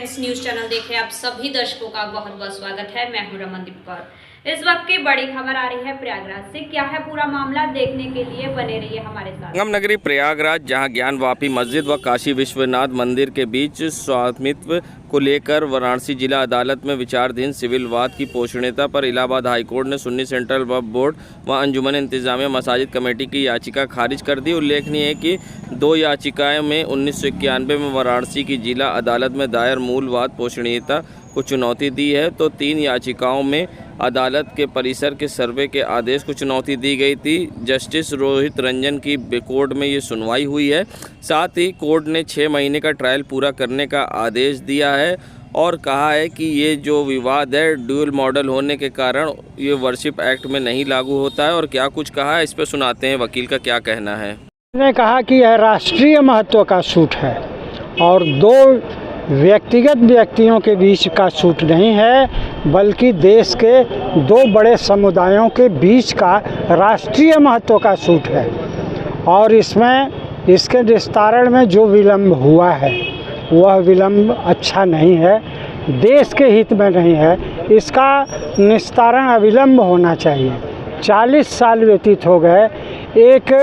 Friends, news channel देखे आप सभी दर्शकों का बहुत बहुत स्वागत है। मैं हूं रमनदीप कौर। इस वक्त की बड़ी खबर आ रही है प्रयागराज से। क्या है पूरा मामला, देखने के लिए बने रहिए हमारे साथ। संगम नगरी प्रयागराज, जहां ज्ञानवापी मस्जिद व काशी विश्वनाथ मंदिर के बीच स्वामित्व को लेकर वाराणसी जिला अदालत में विचाराधीन सिविल वाद की पोषणीयता पर इलाहाबाद हाईकोर्ट ने सुन्नी सेंट्रल वक्फ बोर्ड व अंजुमन इंतजामिया मसाजिद कमेटी की याचिका खारिज कर दी। उल्लेखनीय है कि दो याचिकाएं में 1991 में वाराणसी की जिला अदालत में दायर मूल वाद पोषणीयता को चुनौती दी है, तो 3 याचिकाओं में अदालत के परिसर के सर्वे के आदेश को चुनौती दी गई थी। जस्टिस रोहित रंजन की कोर्ट में ये सुनवाई हुई है। साथ ही कोर्ट ने 6 महीने का ट्रायल पूरा करने का आदेश दिया है और कहा है कि ये जो विवाद है ड्यूल मॉडल होने के कारण ये वर्शिप एक्ट में नहीं लागू होता है। और क्या कुछ कहा है, इस पर सुनाते हैं वकील का क्या कहना है। ने कहा कि यह राष्ट्रीय महत्व का सूट है और दो व्यक्तिगत व्यक्तियों के बीच का सूट नहीं है, बल्कि देश के दो बड़े समुदायों के बीच का राष्ट्रीय महत्व का सूट है। और इसमें इसके निस्तारण में जो विलम्ब हुआ है वह विलम्ब अच्छा नहीं है, देश के हित में नहीं है। इसका निस्तारण अविलंब होना चाहिए। 40 साल व्यतीत हो गए। एक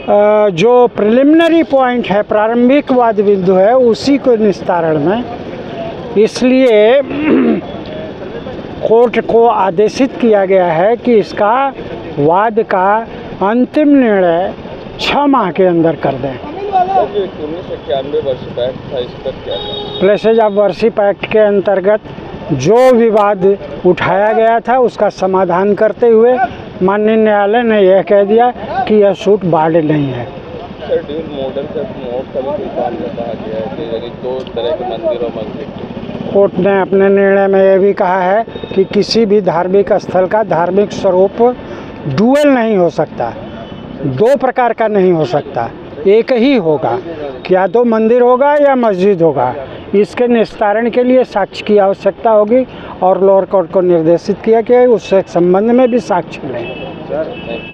जो प्रिलिमिनरी पॉइंट है, प्रारंभिक वाद बिंदु है, उसी को निस्तारण में इसलिए कोर्ट को आदेशित किया गया है कि इसका वाद का अंतिम निर्णय 6 माह के अंदर कर दें। 1991 वर्शिप एक्ट था, इस पर क्या था? प्लेसेज ऑफ वर्शिप एक्ट के अंतर्गत जो विवाद उठाया गया था उसका समाधान करते हुए माननीय न्यायालय ने यह कह दिया कि यह सूट वालिड नहीं है। सर, ड्यूल मॉडल का नोट का भी कोई काम में कहा गया है कि 2 तरह के मंदिर और मस्जिद। कोर्ट ने अपने निर्णय में यह भी कहा है कि किसी भी धार्मिक स्थल का धार्मिक स्वरूप डुअल नहीं हो सकता, 2 प्रकार का नहीं हो सकता, एक ही होगा। क्या तो मंदिर होगा या मस्जिद होगा। इसके निस्तारण के लिए साक्ष्य की आवश्यकता होगी और लोअर कोर्ट को निर्देशित किया कि उससे संबंध में भी साक्ष्य लें।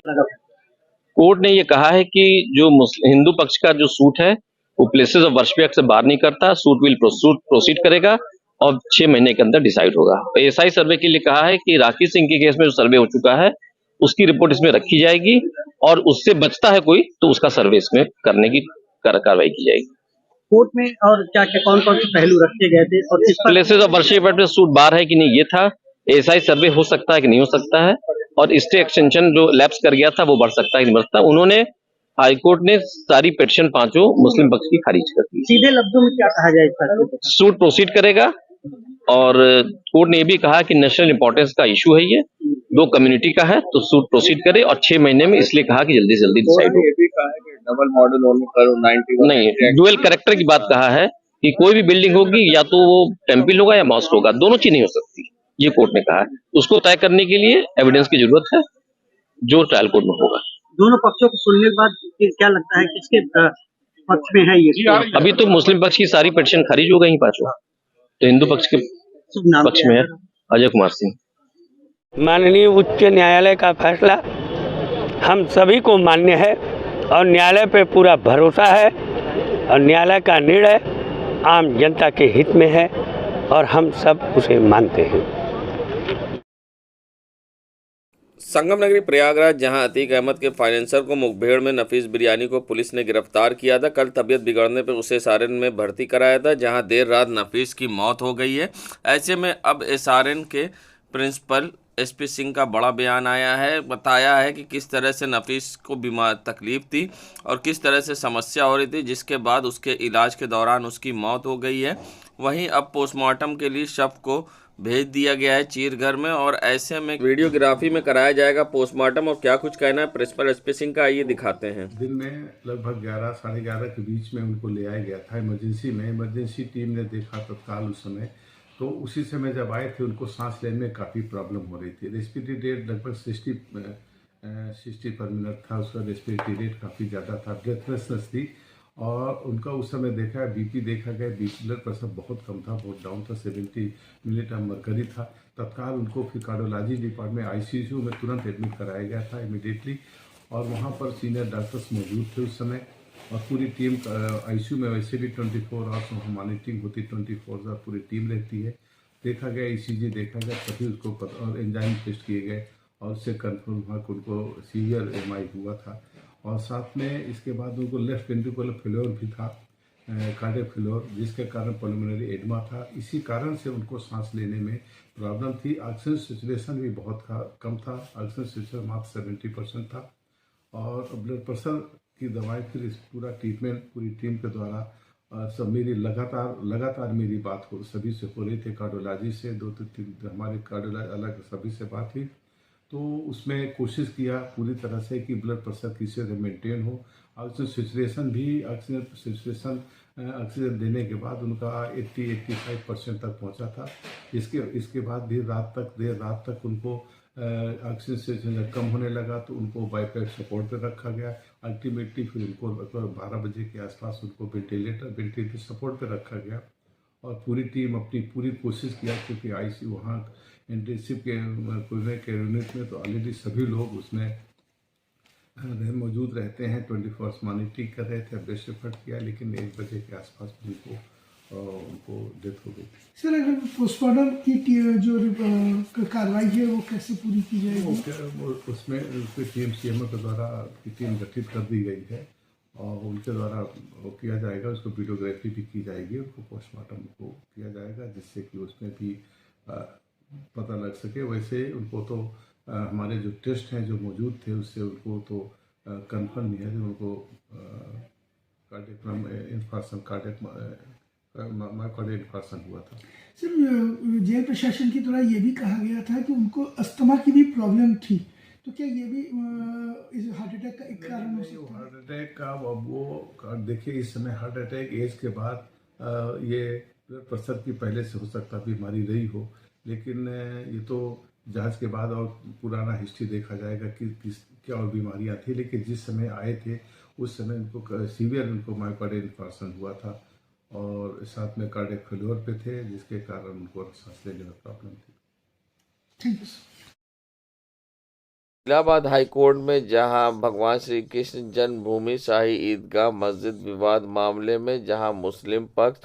कोर्ट ने ये कहा है कि जो हिंदू पक्ष का जो सूट है वो प्लेसेस ऑफ वर्शिप एक्ट से बाहर नहीं करता। सूट विल प्रोसीड करेगा और 6 महीने के अंदर डिसाइड होगा। एएसआई सर्वे के लिए कहा है कि राकेश सिंह के केस में जो सर्वे हो चुका है उसकी रिपोर्ट इसमें रखी जाएगी और उससे बचता है कोई तो उसका सर्वे इसमें करने की कार्रवाई की जाएगी। कोर्ट में और क्या क्या कौन कौन से पहलू रखे गए थे और किस प्लेसेस ऑफ वर्शिप एक्ट में सूट बाहर है कि नहीं ये था। एएसआई सर्वे हो सकता है कि नहीं हो सकता है और स्टे एक्सटेंशन जो लैप्स कर गया था वो बढ़ सकता है कि नहीं बढ़ सकता। उन्होंने हाईकोर्ट ने सारी पिटीशन 5 मुस्लिम पक्ष की खारिज कर दी। सीधे लफ्जों में क्या कहा जाए इसका? सूट प्रोसीड करेगा और कोर्ट ने ये भी कहा कि नेशनल इंपॉर्टेंस का इशू है, ये 2 कम्युनिटी का है, तो सूट प्रोसीड करे और 6 महीने में इसलिए कहा कि जल्दी से जल्दी डिसाइड हो। डबल मॉडल होने पर 91 नहीं, डुअल कैरेक्टर की बात कहा है कि कोई भी बिल्डिंग होगी या तो वो टेम्पल होगा या मॉस्क होगा, दोनों चीज नहीं हो सकती, ये कोर्ट ने कहा है। उसको तय करने के लिए एविडेंस की जरूरत है जो ट्रायल कोर्ट में होगा। दोनों पक्षों को सुनने के बाद क्या लगता है किसके पक्ष में है ये? अभी तो मुस्लिम पक्ष की सारी पिटीशन खारिज हो गई 5, तो हिंदू पक्ष के पक्ष में है अजय कुमार सिंह। माननीय उच्च न्यायालय का फैसला हम सभी को मान्य है और न्यायालय पे पूरा भरोसा है और न्यायालय का निर्णय आम जनता के हित में है और हम सब उसे मानते हैं। संगम नगरी प्रयागराज, जहां अतीक अहमद के फाइनेंसर को मुखभेड़ में नफीस बिरयानी को पुलिस ने गिरफ्तार किया था। कल तबीयत बिगड़ने पर उसे एसआरएन में भर्ती कराया था, जहां देर रात नफीस की मौत हो गई है। ऐसे में अब एसआरएन के प्रिंसिपल एसपी सिंह का बड़ा बयान आया है। बताया है कि किस तरह से नफीस को बीमार तकलीफ थी और किस तरह से समस्या हो रही थी, जिसके बाद उसके इलाज के दौरान उसकी मौत हो गई है। वहीं अब पोस्टमार्टम के लिए शव को भेज दिया गया है चीरघर में और ऐसे में वीडियोग्राफी में कराया जाएगा पोस्टमार्टम। और क्या कुछ कहना है प्रिंसिपल एसपी सिंह का, आइए दिखाते हैं। दिन में लगभग 11 साढ़े 11 के बीच में उनको ले आया गया था इमरजेंसी में। इमरजेंसी टीम ने देखा तत्काल उस समय, तो उसी समय जब आए थे उनको सांस लेने में काफ़ी प्रॉब्लम हो रही थी। रेस्पिरेटरी रेट लगभग 60 पर मिनट था, उसका रेस्पिरेटरी रेट काफ़ी ज़्यादा था, ब्रेथलेसनेस थी और उनका उस समय देखा बीपी देखा गया, बीपी ब्लड प्रेशर बहुत कम था, बहुत डाउन था, 70 मिनट मरकरी था। तत्काल उनको फिर कार्डियोलॉजी डिपार्टमेंट आईसीयू में तुरंत एडमिट कराया गया था इमीडिएटली और वहाँ पर सीनियर डॉक्टर्स मौजूद थे उस समय और पूरी टीम आईसीयू में वैसे भी 24 आवर्स मॉनिटरिंग होती, 24 आवर पूरी टीम रहती है। देखा गया, ईसीजी देखा गया, तभी उसको और एंजाइम टेस्ट किए गए और उससे कंफर्म हुआ कि उनको सीवियर एमआई हुआ था। और साथ में इसके बाद उनको लेफ्ट वेंट्रिकुलर फेल्योर भी था, कार्डियक फेल्योर, जिसके कारण पल्मोनरी एडमा था। इसी कारण से उनको सांस लेने में प्रॉब्लम थी। ऑक्सीजन सैचुरेशन भी बहुत कम था, ऑक्सीजन सैचुरेशन मात्र 70% था। और ब्लड प्रेशर की दवाई, फिर इस पूरा ट्रीटमेंट पूरी टीम के द्वारा सब मेरी लगातार मेरी बात हो सभी से हो रही थी। कार्डियोलॉजी से 2-3 हमारे कार्डियोलॉजी अलग सभी से बात हुई, तो उसमें कोशिश किया पूरी तरह से कि ब्लड प्रेशर किसी तरह मेंटेन हो। ऑक्सीजन सैचुरेशन ऑक्सीजन देने के बाद उनका 80-85% तक पहुंचा था। इसके बाद भी देर रात तक उनको ऑक्सीजन सैचुरेशन कम होने लगा, तो उनको बाईपैप सपोर्ट पर रखा गया। अल्टीमेटली फिर उनको 12 बजे के आसपास उनको वेंटिलेटर सपोर्ट पर रखा गया। और पूरी टीम अपनी पूरी कोशिश किया, क्योंकि आईसीयू वहाँ इंटेंसिव के यूनिट में तो ऑलरेडी सभी लोग उसमें मौजूद रहते हैं, 24 आवर्स मॉनिटरिंग कर रहे थे, बेस्ट एफर्ट किया, लेकिन 1 बजे के आसपास उनको डेथ हो गई थी। सर, अगर पोस्टमार्टम की जो कार्रवाई है वो कैसे पूरी की जाएगी? उसमें उसके टीम सीएमओ के द्वारा टीम गठित कर दी गई है और उनके द्वारा वो किया जाएगा। उसको वीडियोग्राफी भी की जाएगी, उनको पोस्टमार्टम को किया जाएगा, जिससे कि उसमें भी पता लग सके। वैसे उनको तो हमारे जो टेस्ट हैं जो मौजूद थे, उससे उनको तो कंफर्म नहीं है कि उनको कार्डियक इन्फार्क्शन हुआ था। सर, जेल प्रशासन की द्वारा ये भी कहा गया था कि उनको अस्थमा की भी प्रॉब्लम थी, तो क्या ये भी इस हार्ट अटैक का एक कारण हो सकता है? हार्ट अटैक का वो देखिए, इस समय हार्ट अटैक एज के बाद ये ब्लड प्रेशर की पहले से हो सकता बीमारी रही हो, लेकिन ये तो जांच के बाद और पुराना हिस्ट्री देखा जाएगा कि क्या और बीमारियां थी। लेकिन जिस समय आए थे उस समय उनको सीवियर मायोकार्डियल इन्फार्क्शन हुआ था और साथ में कार्डियक फेल्योर पे थे, जिसके कारण उनको सांस लेने में प्रॉब्लम थी। Thank you sir. Allahabad high court में जहां भगवान श्री कृष्ण जन्मभूमि शाही ईदगाह मस्जिद विवाद मामले में जहां मुस्लिम पक्ष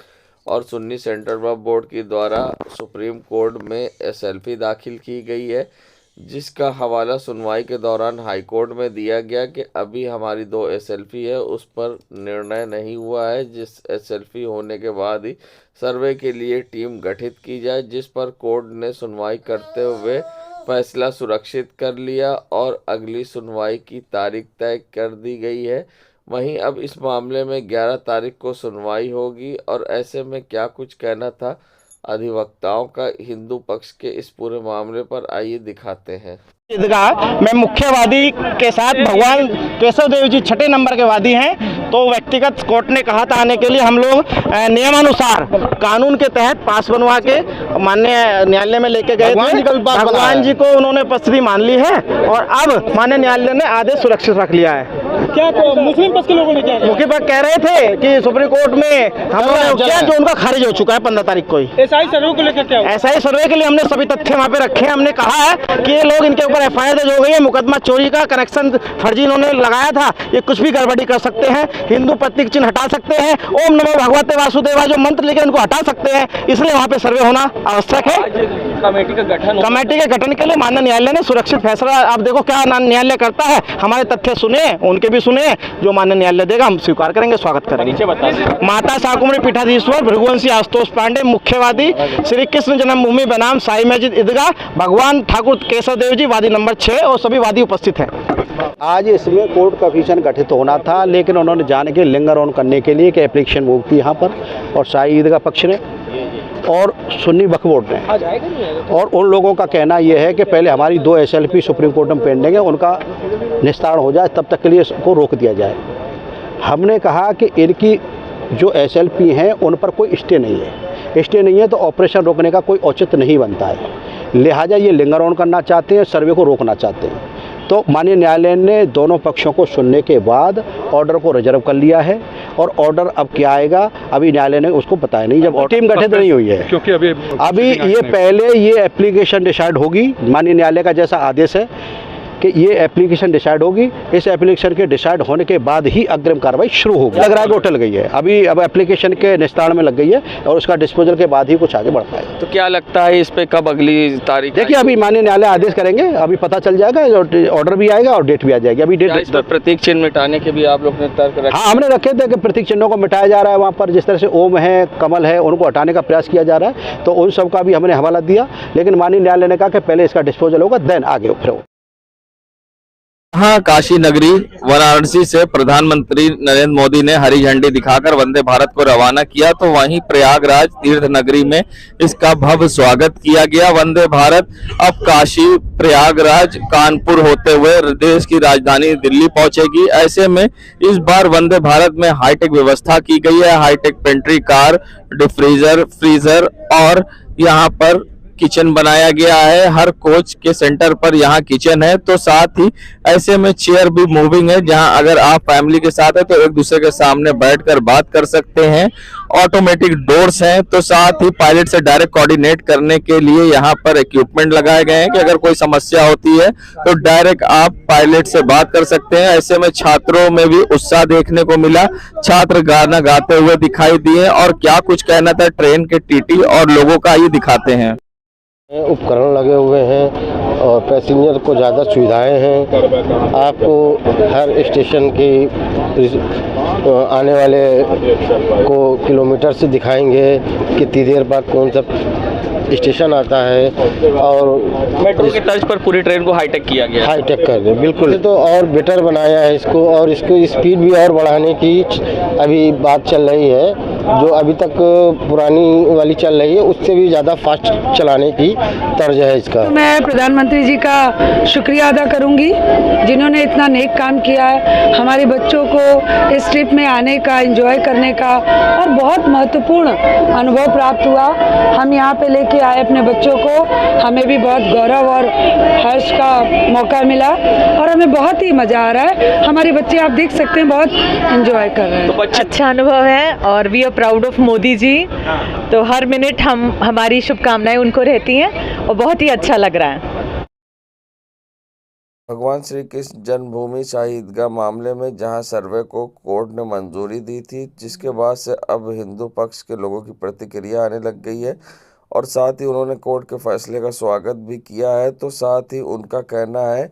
और सुन्नी सेंट्रल वक्फ बोर्ड के द्वारा सुप्रीम कोर्ट में एसएलपी दाखिल की गई है, जिसका हवाला सुनवाई के दौरान हाई कोर्ट में दिया गया कि अभी हमारी 2 एसएलपी है, उस पर निर्णय नहीं हुआ है। जिस एसएलपी होने के बाद ही सर्वे के लिए टीम गठित की जाए, जिस पर कोर्ट ने सुनवाई करते हुए फैसला सुरक्षित कर लिया और अगली सुनवाई की तारीख तय कर दी गई है। वहीं अब इस मामले में 11 तारीख को सुनवाई होगी और ऐसे में क्या कुछ कहना था अधिवक्ताओं का हिंदू पक्ष के इस पूरे मामले पर, आइए दिखाते हैं। ईदगाह में मुख्य वादी के साथ भगवान केशव देव जी 6 नंबर के वादी हैं, तो व्यक्तिगत कोर्ट ने कहा था आने के लिए। हम लोग नियमानुसार कानून के तहत पास बनवा के माननीय न्यायालय में लेके गए थे। भगवान जी को उन्होंने उपस्थिति मान ली है और अब माननीय न्यायालय ने आदेश सुरक्षित रख लिया है। क्या तो मुस्लिम पक्ष के लोगों ने क्या मुख्य पक्ष कह रहे थे कि सुप्रीम कोर्ट में हम लोग किया जो उनका खारिज हो चुका है 15 तारीख को ही। एसआई सर्वे को लेकर क्या? एसआई सर्वे के लिए हमने सभी तथ्य वहाँ पे रखे हैं। हमने कहा है कि ये लोग, इनके ऊपर एफआईआर दर्ज हो गई है, मुकदमा चोरी का कनेक्शन फर्जी इन्होंने लगाया था, ये कुछ भी गड़बड़ी कर सकते हैं, हिंदू प्रतीक चिन्ह हटा सकते हैं, ओम नमो भगवते वासुदेवा जो मंत्र लिखे इनको हटा सकते हैं, इसलिए वहाँ पे सर्वे होना आवश्यक है। कमेटी के गठन के लिए माननीय न्यायालय ने सुरक्षित फैसला, आप देखो क्या न्यायालय करता है। हमारे तथ्य सुने, उनके भी सुने, जो माननीय न्यायालय देगा हम स्वीकार करेंगे, स्वागत करेंगे। माता शाकुंभरी पीठाधीश्वर भृगुवंशी आशुतोष पांडे, मुख्यवादी श्री कृष्ण जन्मभूमि बनाम शाही मस्जिद ईदगाह, भगवान ठाकुर केशव देव जी वादी नंबर 6 और सभी वादी उपस्थित हैं। आज इसमें कोर्ट कमीशन गठित होना था, लेकिन उन्होंने जाने के लिंगर ऑन करने के लिए एप्लीकेशन मूव की यहाँ पर, और शाही ईदगाह पक्ष ने और सुन्नी वक्फ बोर्ड ने। और उन लोगों का कहना यह है कि पहले हमारी 2 एसएलपी सुप्रीम कोर्ट में पेंडिंग है, उनका निस्तारण हो जाए, तब तक के लिए इसको रोक दिया जाए। हमने कहा कि इनकी जो एसएलपी हैं उन पर कोई स्टे नहीं है, स्टे नहीं है तो ऑपरेशन रोकने का कोई औचित्य नहीं बनता है, लिहाजा ये लिंगर ऑन करना चाहते हैं, सर्वे को रोकना चाहते हैं। तो माननीय न्यायालय ने दोनों पक्षों को सुनने के बाद ऑर्डर को रिजर्व कर लिया है, और ऑर्डर अब क्या आएगा अभी न्यायालय ने उसको बताया नहीं, जब टीम गठित नहीं हुई है, क्योंकि अभी ये पहले ये एप्लीकेशन डिसाइड होगी, माननीय न्यायालय का जैसा आदेश है कि ये एप्लीकेशन डिसाइड होगी, इस एप्लीकेशन के डिसाइड होने के बाद ही अग्रिम कार्रवाई शुरू होगी। लग रहा है कि होटल गई है, अब एप्लीकेशन के निस्तारण में लग गई है और उसका डिस्पोजल के बाद ही कुछ आगे बढ़ पाएगा। तो क्या लगता है इस पे कब अगली तारीख? देखिए अभी माननीय न्यायालय आदेश करेंगे, अभी पता चल जाएगा, ऑर्डर भी आएगा और डेट भी आ जाएगी। अभी डेट प्रतीक चिन्ह मिटाने के भी आप लोग ने तर्क रखे? हाँ, हमने रखे थे कि प्रतीक चिन्हों को मिटाया जा रहा है। वहाँ पर जिस तरह से ओम है, कमल है, उनको हटाने का प्रयास किया जा रहा है, तो उन सब का भी हमने हवाला दिया। लेकिन माननीय न्यायालय ने कहा कि पहले इसका डिस्पोजल होगा, देन आगे फिर। हाँ, काशी नगरी वाराणसी से प्रधानमंत्री नरेंद्र मोदी ने हरी झंडी दिखाकर वंदे भारत को रवाना किया, तो वहीं प्रयागराज तीर्थ नगरी में इसका भव्य स्वागत किया गया। वंदे भारत अब काशी, प्रयागराज, कानपुर होते हुए देश की राजधानी दिल्ली पहुंचेगी। ऐसे में इस बार वंदे भारत में हाईटेक व्यवस्था की गई है। Hi tech pantry car, defreezer, freezer और यहाँ पर किचन बनाया गया है। हर कोच के सेंटर पर यहाँ किचन है, तो साथ ही ऐसे में चेयर भी मूविंग है, जहाँ अगर आप फैमिली के साथ है तो एक दूसरे के सामने बैठकर बात कर सकते हैं। ऑटोमेटिक डोर्स हैं, तो साथ ही पायलट से डायरेक्ट कोऑर्डिनेट करने के लिए यहाँ पर इक्विपमेंट लगाए गए हैं कि अगर कोई समस्या होती है तो डायरेक्ट आप पायलट से बात कर सकते हैं। ऐसे में छात्रों में भी उत्साह देखने को मिला, छात्र गाना गाते हुए दिखाई दिए। और क्या कुछ कहना था ट्रेन के टीटी और लोगों का, ये दिखाते हैं। उपकरण लगे हुए हैं और पैसेंजर को ज़्यादा सुविधाएं हैं। आपको हर स्टेशन की आने वाले को किलोमीटर से दिखाएंगे कितनी देर बाद कौन सा स्टेशन आता है। और मेट्रो की तर्ज पर पूरी ट्रेन को हाईटेक किया गया, हाईटेक कर दे बिल्कुल, तो और बेटर बनाया है इसको, और इसको स्पीड भी और बढ़ाने की अभी बात चल रही है। जो अभी तक पुरानी वाली चल रही है उससे भी ज़्यादा फास्ट चलाने की तर्ज है इसका। तो मैं प्रधानमंत्री जी का शुक्रिया अदा करूंगी, जिन्होंने इतना नेक काम किया है हमारे बच्चों को इस ट्रिप में आने का, एंजॉय करने का, और बहुत महत्वपूर्ण अनुभव प्राप्त हुआ। हम यहाँ पे लेके आए अपने बच्चों को, हमें भी बहुत गौरव और हर्ष का मौका मिला और हमें बहुत ही मज़ा आ रहा है। हमारे बच्चे आप देख सकते हैं बहुत एंजॉय कर रहे हैं। तो अच्छा अनुभव है और we are proud of Modi ji. तो हर मिनट हमारी शुभकामनाएं उनको रहती हैं और बहुत ही अच्छा लग रहा है। भगवान श्री कृष्ण जन्मभूमि शाही ईदगाह मामले में जहां सर्वे को कोर्ट ने मंजूरी दी थी, जिसके बाद से अब हिंदू पक्ष के लोगों की प्रतिक्रिया आने लग गई है और साथ ही उन्होंने कोर्ट के फैसले का स्वागत भी किया है। तो साथ ही उनका कहना है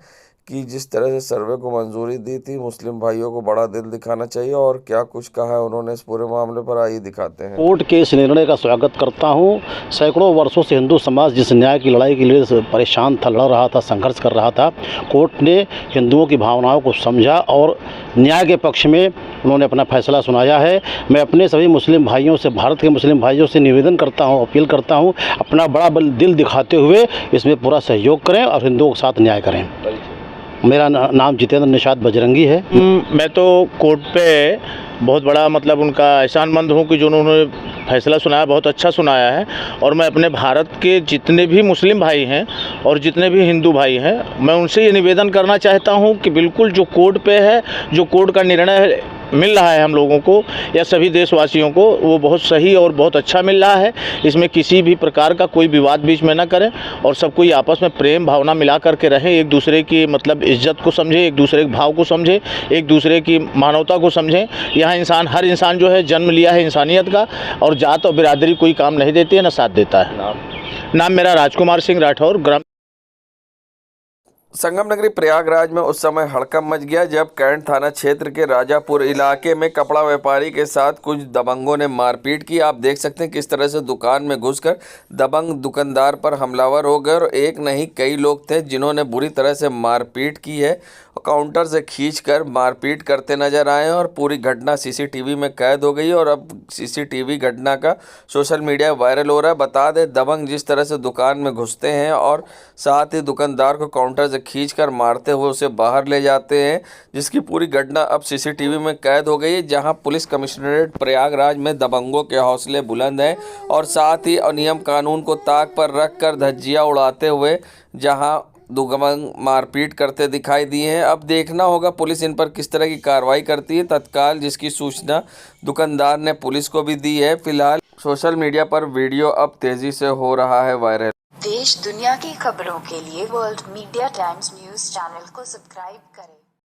कि जिस तरह से सर्वे को मंजूरी दी थी, मुस्लिम भाइयों को बड़ा दिल दिखाना चाहिए। और क्या कुछ कहा है उन्होंने इस पूरे मामले पर, आइए दिखाते हैं। कोर्ट के इस निर्णय का स्वागत करता हूं। सैकड़ों वर्षों से हिंदू समाज जिस न्याय की लड़ाई के लिए परेशान था, लड़ रहा था, संघर्ष कर रहा था, कोर्ट ने हिंदुओं की भावनाओं को समझा और न्याय के पक्ष में उन्होंने अपना फैसला सुनाया है। मैं अपने सभी मुस्लिम भाइयों से, भारत के मुस्लिम भाइयों से निवेदन करता हूँ, अपील करता हूँ, अपना बड़ा दिल दिखाते हुए इसमें पूरा सहयोग करें और हिंदुओं के साथ न्याय करें। मेरा नाम जितेंद्र निषाद बजरंगी है। मैं तो कोर्ट पे बहुत बड़ा मतलब उनका एहसानमंद हूँ कि जो उन्होंने फैसला सुनाया बहुत अच्छा सुनाया है। और मैं अपने भारत के जितने भी मुस्लिम भाई हैं और जितने भी हिंदू भाई हैं, मैं उनसे ये निवेदन करना चाहता हूँ कि बिल्कुल जो कोर्ट पे है, जो कोर्ट का निर्णय मिल रहा है हम लोगों को या सभी देशवासियों को, वो बहुत सही और बहुत अच्छा मिल रहा है। इसमें किसी भी प्रकार का कोई विवाद बीच में ना करें और सब कोई आपस में प्रेम भावना मिला करके रहें, एक दूसरे की मतलब इज्जत को समझें, एक दूसरे के भाव को समझें, एक दूसरे की मानवता को समझें। यहाँ हर इंसान जो है जन्म लिया है इंसानियत का, और जात और बिरादरी कोई काम नहीं देती है, ना साथ देता है। नाम मेरा राजकुमार सिंह राठौर, ग्राम संगम नगरी प्रयागराज में उस समय हड़कंप मच गया जब कैंट थाना क्षेत्र के राजापुर इलाके में कपड़ा व्यापारी के साथ कुछ दबंगों ने मारपीट की। आप देख सकते हैं किस तरह से दुकान में घुसकर दबंग दुकानदार पर हमलावर हो गए और एक नहीं कई लोग थे जिन्होंने बुरी तरह से मारपीट की है। काउंटर से खींचकर मारपीट करते नजर आए और पूरी घटना सीसीटीवी में कैद हो गई और अब सीसीटीवी घटना का सोशल मीडिया वायरल हो रहा है। बता दें, दबंग जिस तरह से दुकान में घुसते हैं और साथ ही दुकानदार को काउंटर से खींचकर मारते हुए उसे बाहर ले जाते हैं, जिसकी पूरी घटना अब सीसीटीवी में कैद हो गई है। जहां पुलिस कमिश्नरेट प्रयागराज में दबंगों के हौसले बुलंद हैं और साथ ही नियम कानून को ताक पर रखकर धज्जियां उड़ाते हुए जहां दबंग मारपीट करते दिखाई दिए हैं। अब देखना होगा पुलिस इन पर किस तरह की कार्रवाई करती है। तत्काल जिसकी सूचना दुकानदार ने पुलिस को भी दी है। फिलहाल सोशल मीडिया पर वीडियो अब तेजी से हो रहा है वायरल। देश दुनिया की खबरों के लिए world media times news channel को सब्सक्राइब करें।